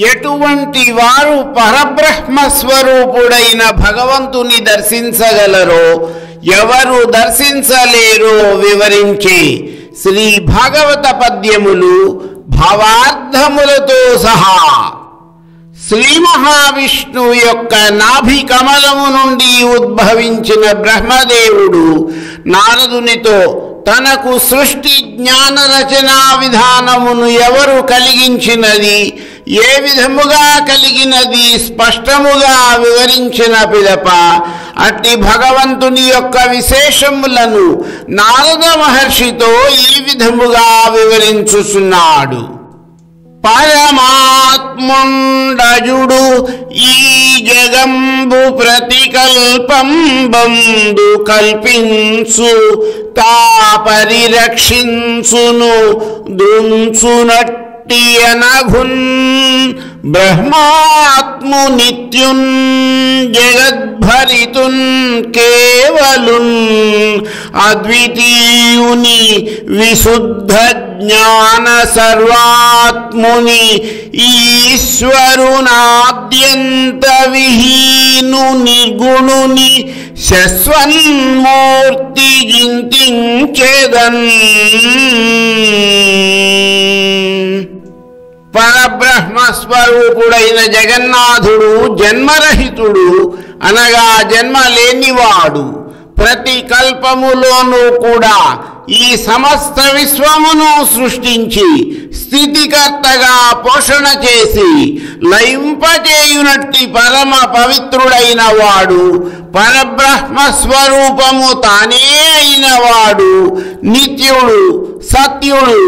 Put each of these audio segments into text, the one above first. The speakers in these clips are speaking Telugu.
ఎటువంటి వారు పరబ్రహ్మ స్వరూపుడైన భగవంతుని దర్శించగలరో ఎవరు దర్శించలేరో వివరించి శ్రీ భాగవత పద్యములు భావార్థములతో సహా శ్రీ మహావిష్ణువు యొక్క నాభి కమలము నుండి ఉద్భవించిన బ్రహ్మదేవుడు నారదునితో తనకు సృష్టి జ్ఞాన రచనా విధానమును ఎవరు కలిగించినది, ఏ విధముగా కలిగినది స్పష్టముగా వివరించిన పిదప అట్టి భగవంతుని యొక్క విశేషములను నారద మహర్షితో ఈ విధముగా వివరించుచున్నాడు. పరమాత్ముండజుడు ఈ జగంబు ప్రతికల్పంబందు కల్పించు తా పరిరక్షించును దుంచునట్టి అనఘున్ బ్రహ్మాత్ము నిత్యున్ జగద్భరితున్ కేవలున్ అద్వితీయుని విశుద్ధ జ్ఞాన సర్వాత్ముని ఈశ్వరునాద్యంత విహీను నిర్గుణుని శశ్వన్మూర్తి జింతించెదన్. పరబ్రహ్మ స్వరూపుడైన జగన్నాథుడు జన్మరహితుడు అనగా జన్మ లేనివాడు. ప్రతి కల్పములోనూ కూడా ఈ సమస్త విశ్వమును సృష్టించి స్థితికర్తగా పోషణ చేసి లయింపచేయునట్టి పరమ పవిత్రుడైన వాడు, పరబ్రహ్మ స్వరూపము తానే అయిన వాడు, నిత్యుడు, సత్యుడు,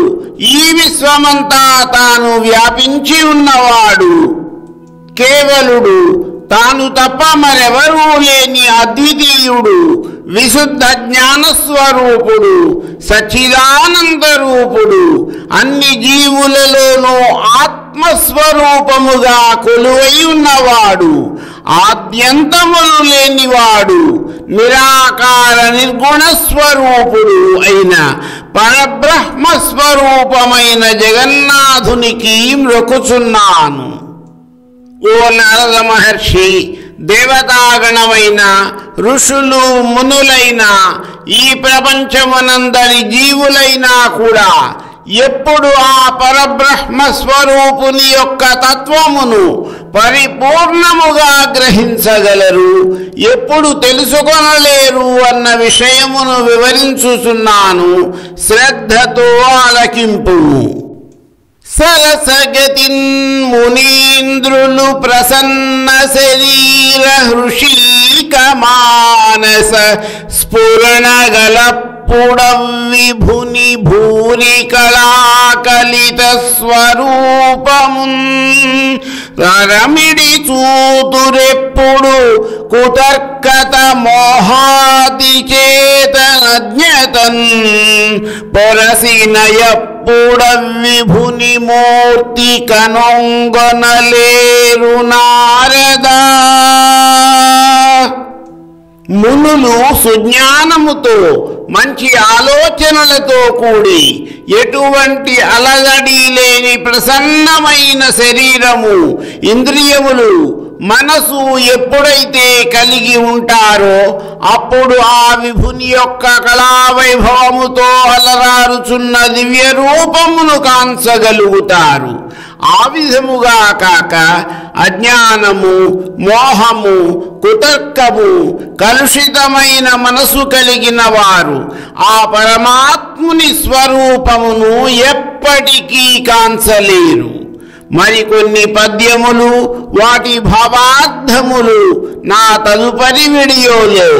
ఈ విశ్వమంతా తాను వ్యాపించి ఉన్నవాడు, కేవలుడు, తాను తప్ప మరెవరూ లేని అద్వితీయుడు, విశుద్ధ జ్ఞానస్వరూపుడు, సచ్చిదానంద రూపుడు, అన్ని జీవులలోనూ ఆత్మస్వరూపముగా కొలువై ఉన్నవాడు, ఆద్యంతములు లేనివాడు, నిరాకార నిర్గుణ స్వరూపుడు అయిన పరబ్రహ్మ స్వరూపమైన జగన్నాథునికి మ్రొకుచున్నాను. ఓ నారద మహర్షి, దేవతాగణమైన ఋషులు మునులైన ఈ ప్రపంచమునందరి జీవులైనా కూడా ఎప్పుడు ఆ పరబ్రహ్మ స్వరూపుని యొక్క తత్వమును పరిపూర్ణముగా గ్రహించగలరు, ఎప్పుడు తెలుసుకొనలేరు అన్న విషయమును వివరించుచున్నాను. శ్రద్ధతో ఆలకింపు. సరసగతిన్ మునీంద్రులు ప్రసన్న శరీర హృషీక మానస స్ఫురణ గలప్పుడవిభుని భూరి కళాకలిత స్వరూపమున్ రమిడి చూతురెప్పుడు కుతర్కత మోహాది చేతనజ్ఞతన్ పొరసినయప్పుడవిభుని మూర్తి కనొంగొనలేరు నారదా. మునులు సుజ్ఞానముతో మంచి ఆలోచనలతో కూడి ఎటువంటి అలజడి లేని ప్రసన్నమైన శరీరము, ఇంద్రియములు, మనసు ఎప్పుడైతే కలిగి ఉంటారో అప్పుడు ఆ విభుని యొక్క కళావైభవముతో అలరారుచున్న దివ్య రూపమును కాంచగలుగుతారు. ఆ విధముగా కాక అజ్ఞానము, మోహము, కుతర్కము, కలుషితమైన మనసు కలిగిన వారు ఆ పరమాత్ముని స్వరూపమును ఎప్పటికీ కాంచలేరు. మరికొన్ని పద్యములు, వాటి భావార్థములు నా తదుపరి వీడియోలో